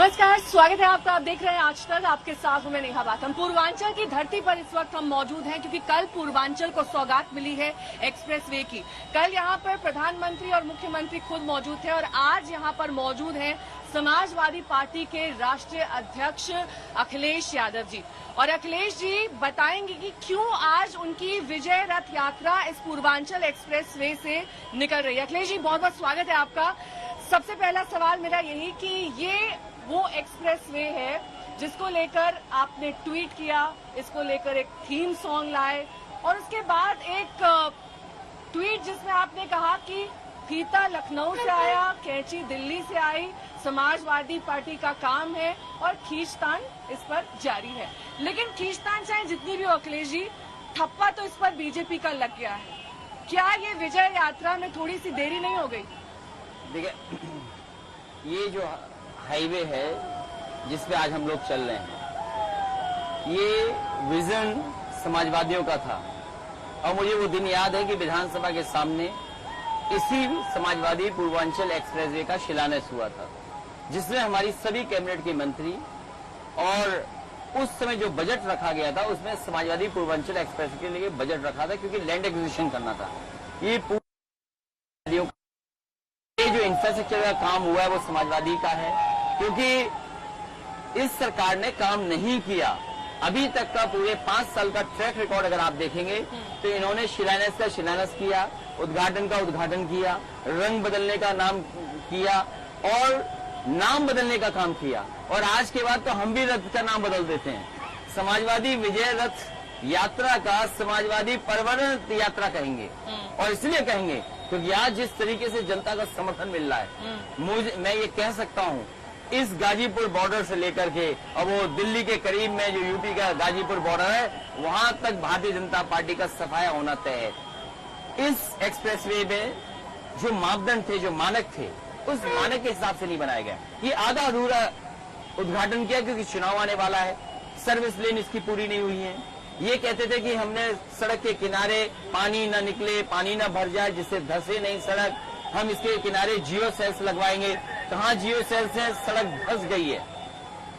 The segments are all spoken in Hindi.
नमस्कार, स्वागत है आपका। आप देख रहे हैं आज तक, आपके साथ हूं मैं नेहा बाथम। पूर्वांचल की धरती पर इस वक्त हम मौजूद हैं क्योंकि कल पूर्वांचल को सौगात मिली है एक्सप्रेसवे की। कल यहां पर प्रधानमंत्री और मुख्यमंत्री खुद मौजूद थे और आज यहां पर मौजूद हैं समाजवादी पार्टी के राष्ट्रीय अध्यक्ष अखिलेश यादव जी। और अखिलेश जी बताएंगे कि क्यों आज उनकी विजय रथ यात्रा इस पूर्वांचल एक्सप्रेसवे से निकल रही है। अखिलेश जी, बहुत बहुत स्वागत है आपका। सबसे पहला सवाल मेरा यही कि ये वो एक्सप्रेसवे है जिसको लेकर आपने ट्वीट किया, इसको लेकर एक थीम सॉन्ग लाए और उसके बाद एक ट्वीट जिसमें आपने कहा कि फीता लखनऊ से आया, कैंची दिल्ली से आई, समाजवादी पार्टी का काम है और खींचतान इस पर जारी है। लेकिन खींचतान चाहे जितनी भी हो अखिलेश जी, ठप्पा तो इस पर बीजेपी का लग गया है। क्या ये विजय यात्रा में थोड़ी सी देरी नहीं हो गई? देखिए, ये जो हाईवे है जिसपे आज हम लोग चल रहे हैं, ये विजन समाजवादियों का था और मुझे वो दिन याद है कि विधानसभा के सामने इसी समाजवादी पूर्वांचल एक्सप्रेसवे का शिलान्यास हुआ था, जिसमें हमारी सभी कैबिनेट के मंत्री और उस समय जो बजट रखा गया था उसमें समाजवादी पूर्वांचल एक्सप्रेस के लिए बजट रखा था क्योंकि लैंड एक्विजिशन करना था। ये जो इंफ्रास्ट्रक्चर का काम हुआ है वो समाजवादी का है, क्योंकि इस सरकार ने काम नहीं किया। अभी तक का पूरे 5 साल का ट्रैक रिकॉर्ड अगर आप देखेंगे तो इन्होंने शिलान्यास का शिलान्यास किया, उद्घाटन का उद्घाटन किया, रंग बदलने का नाम किया और नाम बदलने का काम किया। और आज के बाद तो हम भी रथ का नाम बदल देते हैं। समाजवादी विजय रथ यात्रा का समाजवादी पर्यावरण यात्रा कहेंगे और इसलिए कहेंगे क्योंकि आज जिस तरीके से जनता का समर्थन मिल रहा है, मैं ये कह सकता हूँ इस गाजीपुर बॉर्डर से लेकर के अब वो दिल्ली के करीब में जो यूपी का गाजीपुर बॉर्डर है, वहां तक भारतीय जनता पार्टी का सफाया होना तय है। इस एक्सप्रेसवे में जो मापदंड थे, जो मानक थे, उस मानक के हिसाब से नहीं बनाया गया। ये आधा अधूरा उद्घाटन किया क्योंकि चुनाव आने वाला है, सर्विस लेन इसकी पूरी नहीं हुई है। ये कहते थे कि हमने सड़क के किनारे पानी न निकले, पानी न भर जाए, जिससे धंसे नहीं सड़क, हम इसके किनारे जियो सेल्स लगवाएंगे। कहाँ जियो सेल्स है, सड़क धंस गई है।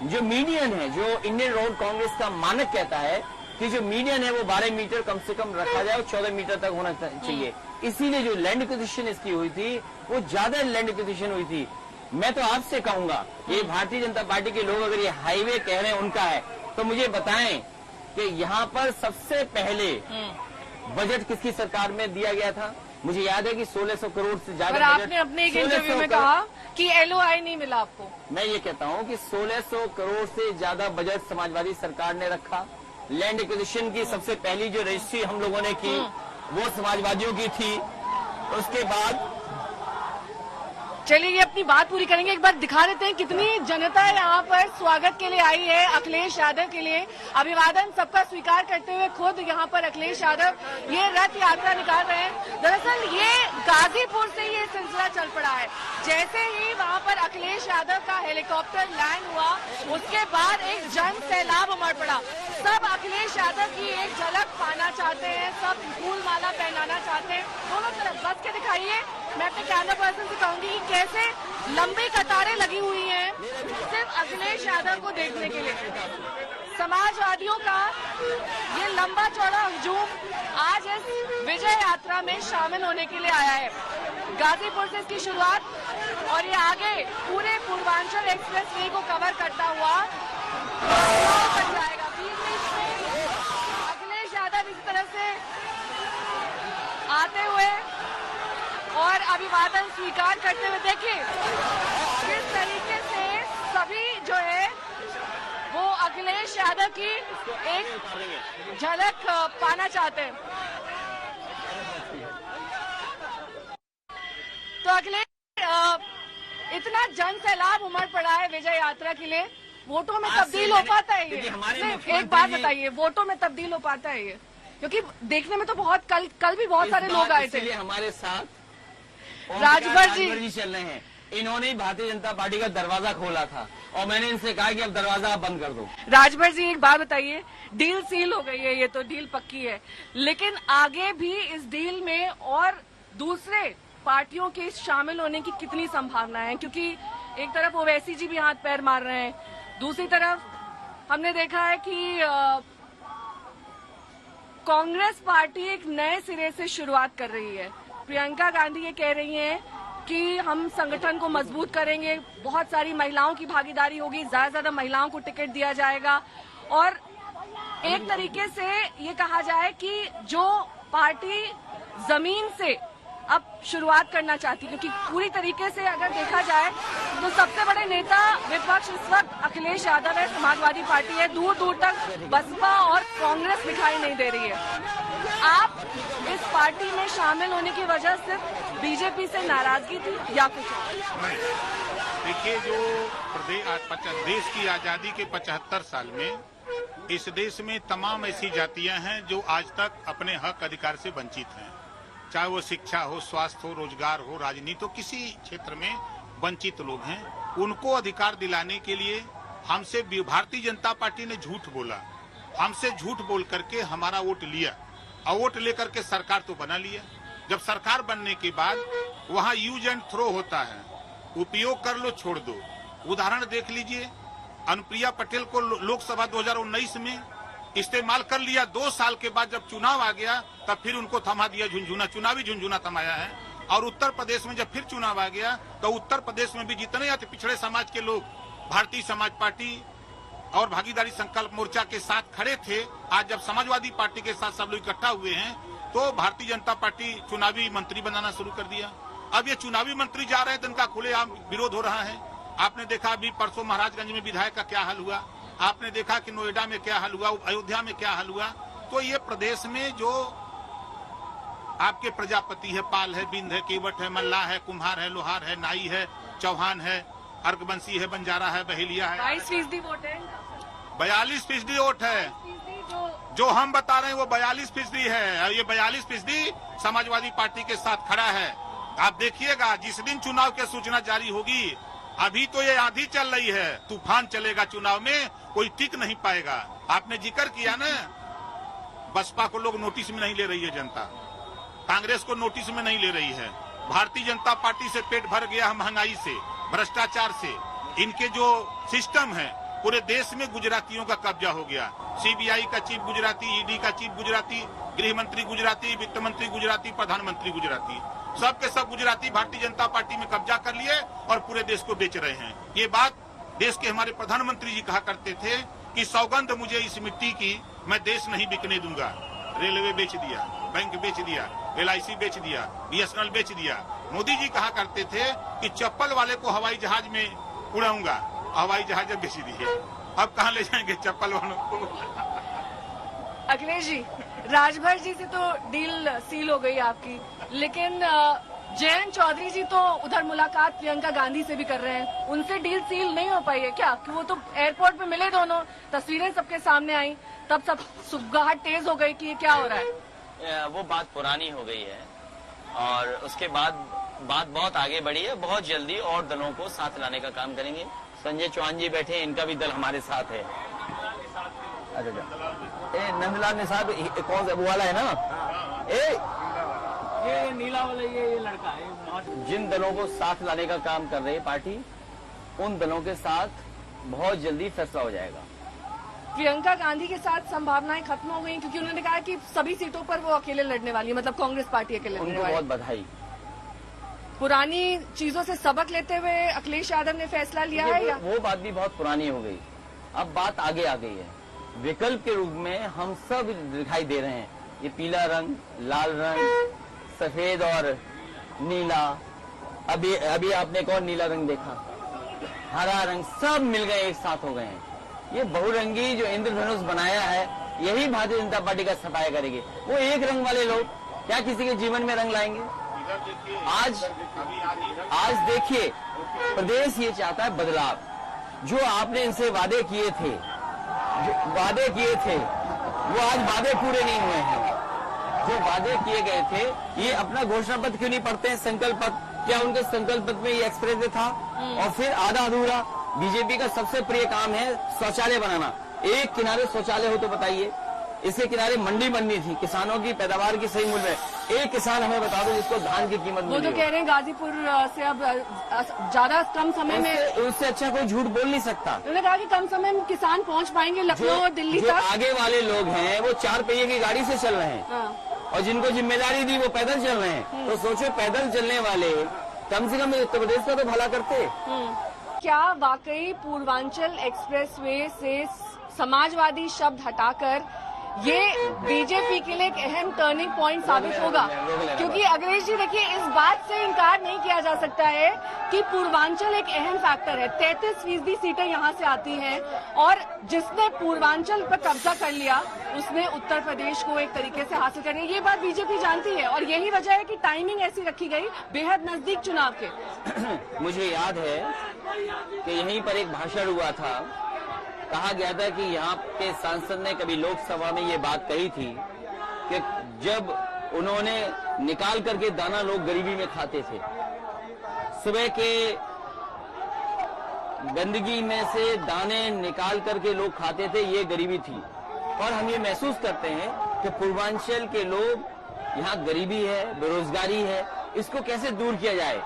जो मीडियन है, जो इंडियन रोड कांग्रेस का मानक कहता है कि जो मीडियन है वो 12 मीटर कम से कम रखा जाए और 14 मीटर तक होना चाहिए। इसीलिए जो लैंड एक्विजिशन इसकी हुई थी वो ज्यादा लैंड एक्विजिशन हुई थी। मैं तो आपसे कहूंगा, ये भारतीय जनता पार्टी के लोग अगर ये हाईवे कह रहे हैं उनका है, तो मुझे बताएं कि यहाँ पर सबसे पहले बजट किसकी सरकार में दिया गया था? मुझे याद है कि 1600 करोड़ से ज्यादा। आपने अपने एक इंटरव्यू में कहा कि LOI नहीं मिला आपको। मैं ये कहता हूँ कि 1600 करोड़ से ज्यादा बजट समाजवादी सरकार ने रखा। लैंड एक्विजिशन की सबसे पहली जो रजिस्ट्री हम लोगों ने की वो समाजवादियों की थी। उसके बाद चलिए ये अपनी बात पूरी करेंगे, एक बार दिखा देते हैं कितनी जनता यहाँ पर स्वागत के लिए आई है अखिलेश यादव के लिए। अभिवादन सबका स्वीकार करते हुए खुद यहाँ पर अखिलेश यादव ये रथ यात्रा निकाल रहे हैं। दरअसल ये गाजीपुर से ये सिलसिला चल पड़ा है। जैसे ही वहाँ पर अखिलेश यादव का हेलीकॉप्टर लैंड हुआ उसके बाद एक जन सैलाब उमड़ पड़ा। सब अखिलेश यादव की एक झलक पाना चाहते हैं, सब फूल माला पहनाना चाहते हैं। दोनों तरफ बस के दिखाइए। मैं अपने कैमरा पर्सन से कहूंगी कि कैसे लंबी कतारें लगी हुई हैं सिर्फ अखिलेश यादव को देखने के लिए। समाजवादियों का ये लंबा चौड़ा हुजूम आज इस विजय यात्रा में शामिल होने के लिए आया है। गाजीपुर से इसकी शुरुआत और ये आगे पूरे पूर्वांचल एक्सप्रेसवे को कवर करता हुआ बन जाएगा। अखिलेश यादव इस तरह से आते हुए और अभिवादन स्वीकार करते हुए देखिए किस तरीके से सभी जो है वो अखिलेश यादव की एक झलक पाना चाहते हैं। तो अखिलेश, इतना जन सैलाब उमड़ पड़ा है विजय यात्रा के लिए, वोटों में तब्दील हो पाता है ये? एक बात बताइए, वोटों में तब्दील हो पाता है ये? क्योंकि देखने में तो बहुत कल भी बहुत सारे लोग आए थे। हमारे साथ राजभर जी चल रहे हैं, इन्होंने भारतीय जनता पार्टी का दरवाजा खोला था और मैंने इनसे कहा कि अब दरवाजा आप बंद कर दो। राजभर जी एक बात बताइए, डील सील हो गई है, ये तो डील पक्की है, लेकिन आगे भी इस डील में और दूसरे पार्टियों के शामिल होने की कितनी संभावना है? क्योंकि एक तरफ ओवैसी जी भी हाथ पैर मार रहे हैं, दूसरी तरफ हमने देखा है कि कांग्रेस पार्टी एक नए सिरे से शुरुआत कर रही है। प्रियंका गांधी ये कह रही हैं कि हम संगठन को मजबूत करेंगे, बहुत सारी महिलाओं की भागीदारी होगी, ज्यादा से ज्यादा महिलाओं को टिकट दिया जाएगा और एक तरीके से ये कहा जाए कि जो पार्टी जमीन से अब शुरुआत करना चाहती, क्योंकि पूरी तरीके से अगर देखा जाए तो सबसे बड़े नेता विपक्ष इस वक्त अखिलेश यादव है, समाजवादी पार्टी है, दूर दूर तक बसपा और कांग्रेस दिखाई नहीं दे रही है। आप इस पार्टी में शामिल होने की वजह सिर्फ बीजेपी से नाराजगी थी या कुछ और? नहीं, देखिए जो देश की आजादी के 75 साल में इस देश में तमाम ऐसी जातियां हैं जो आज तक अपने हक अधिकार से वंचित हैं, चाहे वो शिक्षा हो, स्वास्थ्य हो, रोजगार हो, राजनीति हो, किसी क्षेत्र में वंचित लोग हैं। उनको अधिकार दिलाने के लिए हमसे भारतीय जनता पार्टी ने झूठ बोला, हमसे झूठ बोल करके हमारा वोट लिया और वोट लेकर के सरकार तो बना लिया। जब सरकार बनने के बाद वहाँ यूज एंड थ्रो होता है, उपयोग कर लो छोड़ दो। उदाहरण देख लीजिए, अनुप्रिया पटेल को लोकसभा 2019 में इस्तेमाल कर लिया, 2 साल के बाद जब चुनाव आ गया तब फिर उनको थमा दिया झुनझुना, चुनावी झुनझुना थमाया है। और उत्तर प्रदेश में जब फिर चुनाव आ गया तो उत्तर प्रदेश में भी जितने अति पिछड़े समाज के लोग भारतीय समाज पार्टी और भागीदारी संकल्प मोर्चा के साथ खड़े थे, आज जब समाजवादी पार्टी के साथ सब लोग इकट्ठा हुए हैं तो भारतीय जनता पार्टी चुनावी मंत्री बनाना शुरू कर दिया। अब ये चुनावी मंत्री जा रहे हैं तो इनका खुलेआम विरोध हो रहा है। आपने देखा अभी परसों महाराजगंज में विधायक का क्या हाल हुआ, आपने देखा कि नोएडा में क्या हाल हुआ, अयोध्या में क्या हाल हुआ। तो ये प्रदेश में जो आपके प्रजापति है, पाल है, बिंद है, केवट है, मल्लाह है, कुम्हार है, लोहार है, नाई है, चौहान है, अर्गवंशी है, बंजारा है, बहेलिया है, 22% वोट है, 42% वोट है। जो हम बता रहे हैं वो 42% है और ये 42% समाजवादी पार्टी के साथ खड़ा है। आप देखिएगा जिस दिन चुनाव की सूचना जारी होगी, अभी तो ये आंधी चल रही है, तूफान चलेगा चुनाव में, कोई टिक नहीं पाएगा। आपने जिक्र किया ना, बसपा को लोग नोटिस में नहीं ले रही है जनता, कांग्रेस को नोटिस में नहीं ले रही है। भारतीय जनता पार्टी से पेट भर गया महंगाई से, भ्रष्टाचार से। इनके जो सिस्टम है पूरे देश में गुजरातियों का कब्जा हो गया। सीबीआई का चीफ गुजराती, ईडी का चीफ गुजराती, गृह मंत्री गुजराती, वित्त मंत्री गुजराती, प्रधानमंत्री गुजराती, सब के सब गुजराती भारतीय जनता पार्टी में कब्जा कर लिए और पूरे देश को बेच रहे हैं। ये बात देश के हमारे प्रधानमंत्री जी कहा करते थे कि सौगंध मुझे इस मिट्टी की, मैं देश नहीं बिकने दूंगा। रेलवे बेच दिया, बैंक बेच दिया, LIC बेच दिया, BSNL बेच दिया। मोदी जी कहा करते थे कि चप्पल वाले को हवाई जहाज में उड़ाऊंगा, हवाई जहाज बेच दिए। अब कहाँ ले जाएंगे चप्पल वालों को? अखिलेश जी, राजभर जी से तो डील सील हो गई आपकी, लेकिन जयंत चौधरी जी तो उधर मुलाकात प्रियंका गांधी से भी कर रहे हैं, उनसे डील सील नहीं हो पाई है क्या? कि वो तो एयरपोर्ट पे मिले, दोनों तस्वीरें सबके सामने आई, तब सब सुगगाहट तेज हो गई कि ये क्या हो रहा है। वो बात पुरानी हो गई है और उसके बाद बात बहुत आगे बढ़ी है। बहुत जल्दी और दलों को साथ लाने का काम करेंगे। संजय चौहान जी बैठे हैं, इनका भी दल हमारे साथ है। नंदलाल निसाब कौन सा वो वाला है ना, ये नीला वाला ये लड़का है। जिन दलों को साथ लाने का काम कर रही है पार्टी, उन दलों के साथ बहुत जल्दी फैसला हो जाएगा। प्रियंका गांधी के साथ संभावनाएं खत्म हो गई क्योंकि उन्होंने कहा कि सभी सीटों पर वो अकेले लड़ने वाली है, मतलब कांग्रेस पार्टी अकेले लड़ने उनको वाली है। बहुत बधाई। पुरानी चीजों से सबक लेते हुए अखिलेश यादव ने फैसला लिया है या? वो बात भी बहुत पुरानी हो गई, अब बात आगे आ गई है। विकल्प के रूप में हम सब दिखाई दे रहे हैं, ये पीला रंग, लाल रंग, सफेद और नीला। अभी आपने एक और नीला रंग देखा, हरा रंग, सब मिल गए, एक साथ हो गए हैं। ये बहुरंगी जो इंद्रधनुष बनाया है, यही भारतीय जनता पार्टी का सफाया करेगी। वो एक रंग वाले लोग क्या किसी के जीवन में रंग लाएंगे? आज देखिए, प्रदेश ये चाहता है बदलाव। जो आपने इनसे वादे किए थे, वो आज वादे पूरे नहीं हुए हैं। जो वादे किए गए थे, ये अपना घोषणा पत्र क्यों नहीं पढ़ते हैं, संकल्प पत्र? क्या उनके संकल्प पत्र में ये एक्सप्रेस था? और फिर आधा अधूरा। बीजेपी का सबसे प्रिय काम है शौचालय बनाना। एक किनारे शौचालय हो तो बताइए, इसके किनारे मंडी बननी थी, किसानों की पैदावार की सही मूल्य है। एक किसान हमें बता दो जिसको धान की कीमत वो मिली तो हो। कह रहे हैं गाजीपुर से अब ज्यादा कम समय में, उससे अच्छा कोई झूठ बोल नहीं सकता। उन्होंने कहा कि कम समय में किसान पहुंच पाएंगे लखनऊ और दिल्ली जो तक। आगे वाले लोग हैं वो 4 पहिए की गाड़ी से चल रहे हैं हाँ। और जिनको जिम्मेदारी दी वो पैदल चल रहे हैं। तो सोचो पैदल चलने वाले कम से कम उत्तर प्रदेश का तो भला करते। क्या वाकई पूर्वांचल एक्सप्रेसवे से समाजवादी शब्द हटाकर ये बीजेपी के लिए एक अहम टर्निंग पॉइंट साबित होगा? क्योंकि अखिलेश जी देखिए, इस बात से इनकार नहीं किया जा सकता है कि पूर्वांचल एक अहम फैक्टर है। 33% सीटें यहाँ से आती हैं और जिसने पूर्वांचल पर कब्जा कर लिया उसने उत्तर प्रदेश को एक तरीके से हासिल करनी है। ये बात बीजेपी जानती है और यही वजह है कि टाइमिंग ऐसी रखी गई बेहद नजदीक चुनाव के। मुझे याद है कि यहीं पर एक भाषण हुआ था, कहा गया था कि यहाँ के सांसद ने कभी लोकसभा में ये बात कही थी कि जब उन्होंने निकाल करके दाना लोग गरीबी में खाते थे, सुबह के गंदगी में से दाने निकाल करके लोग खाते थे, ये गरीबी थी। और हम ये महसूस करते हैं कि पूर्वांचल के लोग, यहाँ गरीबी है, बेरोजगारी है, इसको कैसे दूर किया जाए।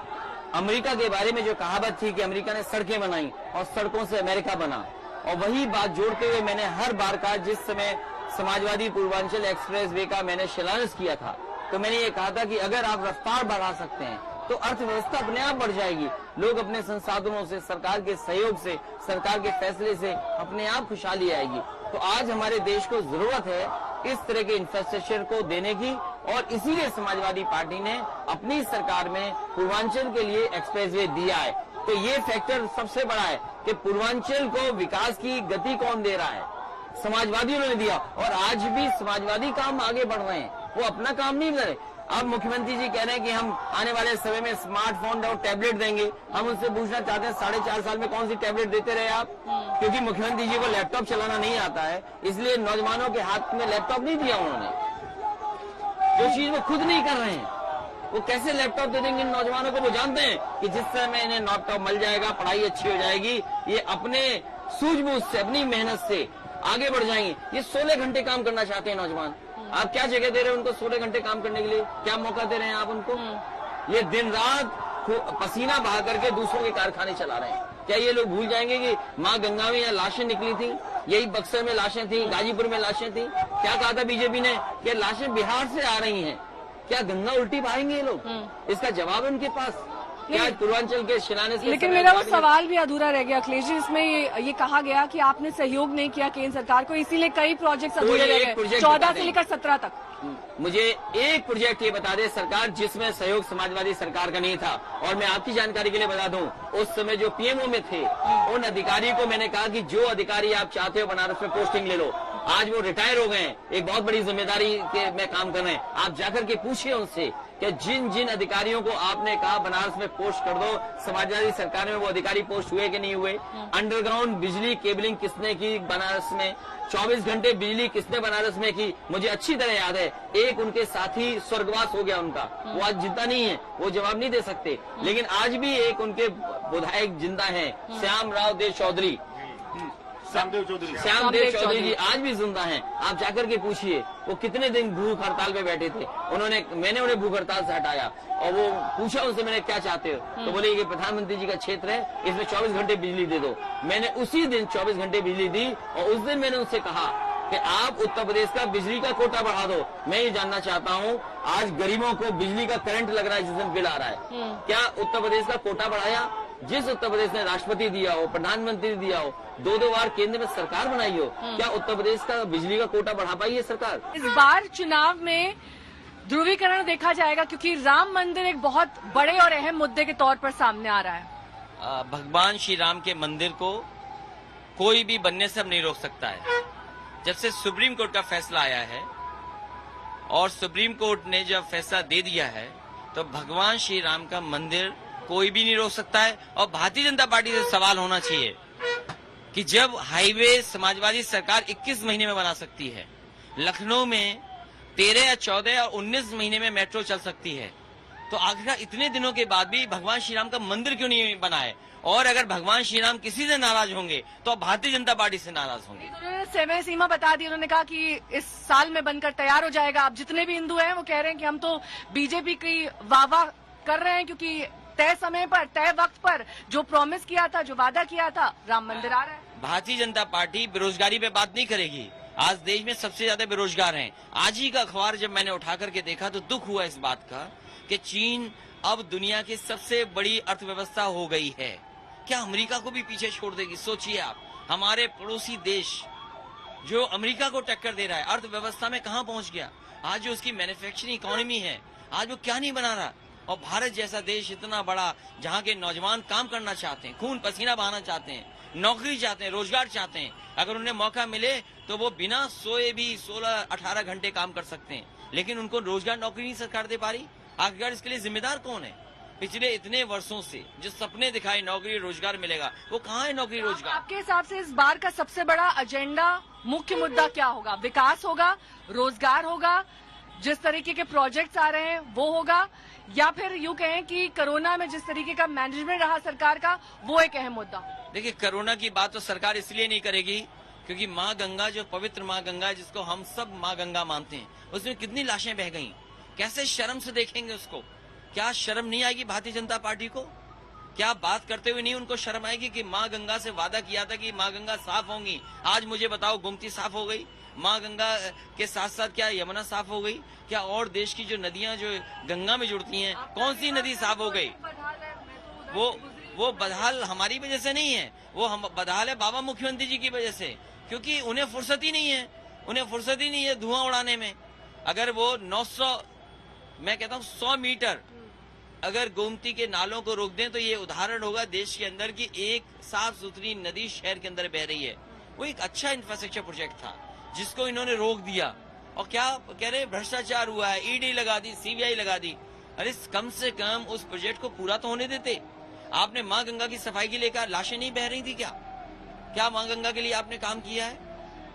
अमेरिका के बारे में जो कहावत थी कि अमेरिका ने सड़कें बनाई और सड़कों से अमेरिका बना, और वही बात जोड़ते हुए मैंने हर बार कहा, जिस समय समाजवादी पूर्वांचल एक्सप्रेसवे का मैंने शिलान्यास किया था, तो मैंने ये कहा था कि अगर आप रफ्तार बढ़ा सकते हैं तो अर्थव्यवस्था अपने आप बढ़ जाएगी। लोग अपने संसाधनों से, सरकार के सहयोग से, सरकार के फैसले से अपने आप खुशहाली आएगी। तो आज हमारे देश को जरूरत है इस तरह के इंफ्रास्ट्रक्चर को देने की, और इसीलिए समाजवादी पार्टी ने अपनी सरकार में पूर्वांचल के लिए एक्सप्रेसवे दिया है। तो ये फैक्टर सबसे बड़ा है कि पूर्वांचल को विकास की गति कौन दे रहा है, समाजवादियों ने दिया। और आज भी समाजवादी काम आगे बढ़ रहे हैं, वो अपना काम नहीं कर रहे। अब मुख्यमंत्री जी कह रहे हैं कि हम आने वाले समय में स्मार्टफोन और टैबलेट देंगे। हम उनसे पूछना चाहते हैं 4.5 साल में कौन सी टैबलेट देते रहे आप? क्योंकि मुख्यमंत्री जी को लैपटॉप चलाना नहीं आता है, इसलिए नौजवानों के हाथ में लैपटॉप नहीं दिया उन्होंने। जो चीज वो खुद नहीं कर रहे हैं, वो कैसे लैपटॉप दे देंगे इन नौजवानों को? वो जानते हैं कि जिस समय इन्हें लैपटॉप मिल जाएगा, पढ़ाई अच्छी हो जाएगी, ये अपने सूझबूझ से, अपनी मेहनत से आगे बढ़ जाएंगे। ये 16 घंटे काम करना चाहते हैं नौजवान। आप क्या जगह दे रहे हैं उनको 16 घंटे काम करने के लिए? क्या मौका दे रहे हैं आप उनको? ये दिन रात पसीना बहा करके दूसरों के कारखाने चला रहे हैं। क्या ये लोग भूल जाएंगे कि माँ गंगा में यहाँ लाशें निकली थी, यही बक्सर में लाशें थी, गाजीपुर में लाशें थी? क्या कहा था बीजेपी ने कि लाशें बिहार से आ रही हैं? क्या गंगा उल्टी पाएंगे ये लोग? इसका जवाब है उनके पास। क्या पूर्वांचल के शिलान्यास? लेकिन मेरा वो सवाल भी अधूरा रह गया अखिलेश जी। इसमें ये कहा गया कि आपने सहयोग नहीं किया केंद्र सरकार को, इसीलिए कई प्रोजेक्ट अधूरे रह गए, 14 से लेकर 17 तक। मुझे एक प्रोजेक्ट ये बता दे सरकार जिसमें सहयोग समाजवादी सरकार का नहीं था। और मैं आपकी जानकारी के लिए बता दूं, उस समय जो पीएमओ में थे उन अधिकारी को मैंने कहा कि जो अधिकारी आप चाहते हो बनारस में पोस्टिंग ले लो। आज वो रिटायर हो गए, एक बहुत बड़ी जिम्मेदारी के में काम कर रहे हैं। आप जाकर के पूछिए उनसे कि जिन जिन अधिकारियों को आपने कहा बनारस में पोस्ट कर दो, समाजवादी सरकार में वो अधिकारी पोस्ट हुए कि नहीं हुए? अंडरग्राउंड बिजली केबलिंग किसने की बनारस में? 24 घंटे बिजली किसने बनारस में की? मुझे अच्छी तरह याद है। एक उनके साथी स्वर्गवास हो गया उनका, वो आज जिंदा नहीं है, वो जवाब नहीं दे सकते। लेकिन आज भी एक उनके विधायक जिंदा है, श्यामदेव चौधरी जी आज भी जिंदा हैं। आप जाकर के पूछिए वो कितने दिन भूख हड़ताल पे बैठे थे। मैंने उन्हें भूख हड़ताल से हटाया और वो पूछा उनसे मैंने क्या चाहते हो, तो बोले ये प्रधानमंत्री जी का क्षेत्र है, इसमें 24 घंटे बिजली दे दो। मैंने उसी दिन 24 घंटे बिजली दी और उस दिन मैंने उनसे कहा कि आप उत्तर प्रदेश का बिजली का कोटा बढ़ा दो। मैं ये जानना चाहता हूँ, आज गरीबों को बिजली का करंट लग रहा है जिसमें बिल आ रहा है, क्या उत्तर प्रदेश का कोटा बढ़ाया? जिस उत्तर प्रदेश ने राष्ट्रपति दिया हो, प्रधानमंत्री दिया हो, 2-2 बार केंद्र में सरकार बनाई हो, क्या उत्तर प्रदेश का बिजली का कोटा बढ़ा पाई है सरकार? इस बार चुनाव में ध्रुवीकरण देखा जाएगा क्योंकि राम मंदिर एक बहुत बड़े और अहम मुद्दे के तौर पर सामने आ रहा है। भगवान श्री राम के मंदिर को कोई भी बनने से अब नहीं रोक सकता है। जब से सुप्रीम कोर्ट का फैसला आया है और सुप्रीम कोर्ट ने जब फैसला दे दिया है तो भगवान श्री राम का मंदिर कोई भी नहीं रोक सकता है। और भारतीय जनता पार्टी से सवाल होना चाहिए कि जब हाईवे समाजवादी सरकार 21 महीने में बना सकती है, लखनऊ में 13 या 14 और 19 महीने में मेट्रो चल सकती है, तो आखिर इतने दिनों के बाद भी भगवान श्री राम का मंदिर क्यों नहीं बना है? और अगर भगवान श्री राम किसी से नाराज होंगे तो अब भारतीय जनता पार्टी से नाराज होंगे। उन्होंने समय सीमा बता दी, उन्होंने कहा कि इस साल में बनकर तैयार हो जाएगा। अब जितने भी हिंदू हैं वो कह रहे हैं कि हम तो बीजेपी की वाह कर रहे हैं, क्योंकि तय समय पर तय वक्त पर जो प्रॉमिस किया था, जो वादा किया था, राम मंदिर आ रहा है। भारतीय जनता पार्टी बेरोजगारी पे बात नहीं करेगी। आज देश में सबसे ज्यादा बेरोजगार हैं। आज ही का अखबार जब मैंने उठा करके देखा तो दुख हुआ इस बात का कि चीन अब दुनिया की सबसे बड़ी अर्थव्यवस्था हो गई है। क्या अमेरिका को भी पीछे छोड़ देगी? सोचिए आप, हमारे पड़ोसी देश जो अमेरिका को टक्कर दे रहा है अर्थव्यवस्था में कहां पहुंच गया। आज जो उसकी मैन्युफैक्चरिंग इकोनॉमी है, आज वो क्या नहीं बना रहा। और भारत जैसा देश इतना बड़ा, जहां के नौजवान काम करना चाहते हैं, खून पसीना बहाना चाहते हैं, नौकरी चाहते हैं, रोजगार चाहते हैं, अगर उन्हें मौका मिले तो वो बिना सोए भी 16-18 घंटे काम कर सकते हैं, लेकिन उनको रोजगार नौकरी नहीं सरकार दे पा रही। आखिरकार इसके लिए जिम्मेदार कौन है? पिछले इतने वर्षों से जो सपने दिखाए नौकरी रोजगार मिलेगा, वो कहाँ है नौकरी रोजगार? आपके हिसाब से इस बार का सबसे बड़ा एजेंडा, मुख्य मुद्दा क्या होगा? विकास होगा, रोजगार होगा, जिस तरीके के प्रोजेक्ट्स आ रहे हैं वो होगा, या फिर यूं कहें कि कोरोना में जिस तरीके का मैनेजमेंट रहा सरकार का, वो एक अहम मुद्दा? देखिए, कोरोना की बात तो सरकार इसलिए नहीं करेगी क्योंकि माँ गंगा, जो पवित्र माँ गंगा है, जिसको हम सब माँ गंगा मानते हैं, उसमें कितनी लाशें बह गई। कैसे शर्म से देखेंगे उसको? क्या शर्म नहीं आएगी भारतीय जनता पार्टी को? क्या बात करते हुए नहीं उनको शर्म आएगी कि माँ गंगा से वादा किया था कि माँ गंगा साफ होंगी? आज मुझे बताओ, गोमती साफ हो गई? माँ गंगा के साथ साथ क्या यमुना साफ हो गई? क्या और देश की जो नदियां जो गंगा में जुड़ती हैं, कौन सी नदी साफ हो गई? वो बदहाल हमारी वजह से नहीं है, वो हम बदहाल है बाबा मुख्यमंत्री जी की वजह से, क्योंकि उन्हें फुर्सत ही नहीं है, उन्हें फुर्सत ही नहीं है धुआं उड़ाने में। अगर वो 900, मैं कहता हूँ 100 मीटर अगर गोमती के नालों को रोक दें तो ये उदाहरण होगा देश के अंदर की एक साफ सुथरी नदी शहर के अंदर बह रही है। वो एक अच्छा इंफ्रास्ट्रक्चर प्रोजेक्ट था जिसको इन्होंने रोक दिया। और क्या कह रहे, भ्रष्टाचार हुआ है, ईडी लगा दी, सीबीआई लगा दी। अरे कम से कम उस प्रोजेक्ट को पूरा तो होने देते। आपने माँ गंगा की सफाई के लिए कहा, लाशें नहीं बह रही थी क्या माँ गंगा के लिए आपने काम किया है?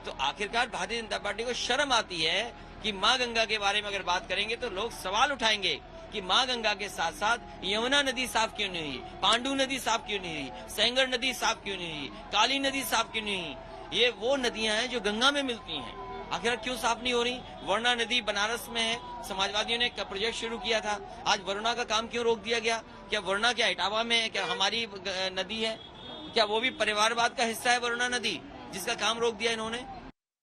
तो आखिरकार भारतीय जनता पार्टी को शर्म आती है कि माँ गंगा के बारे में अगर बात करेंगे तो लोग सवाल उठाएंगे कि माँ गंगा के साथ साथ यमुना नदी साफ क्यों नहीं हुई, पांडु नदी साफ क्यों नहीं हुई, सेंगर नदी साफ क्यों नहीं हुई, काली नदी साफ क्यों नहीं हुई? ये वो नदियां हैं जो गंगा में मिलती हैं, आखिर क्यों साफ नहीं हो रही? वरुणा नदी बनारस में है, समाजवादियों ने प्रोजेक्ट शुरू किया था, आज वरुणा का काम क्यों रोक दिया गया? क्या वरुणा क्या इटावा में है? क्या हमारी नदी है? क्या वो भी परिवारवाद का हिस्सा है वरुणा नदी, जिसका काम रोक दिया इन्होंने?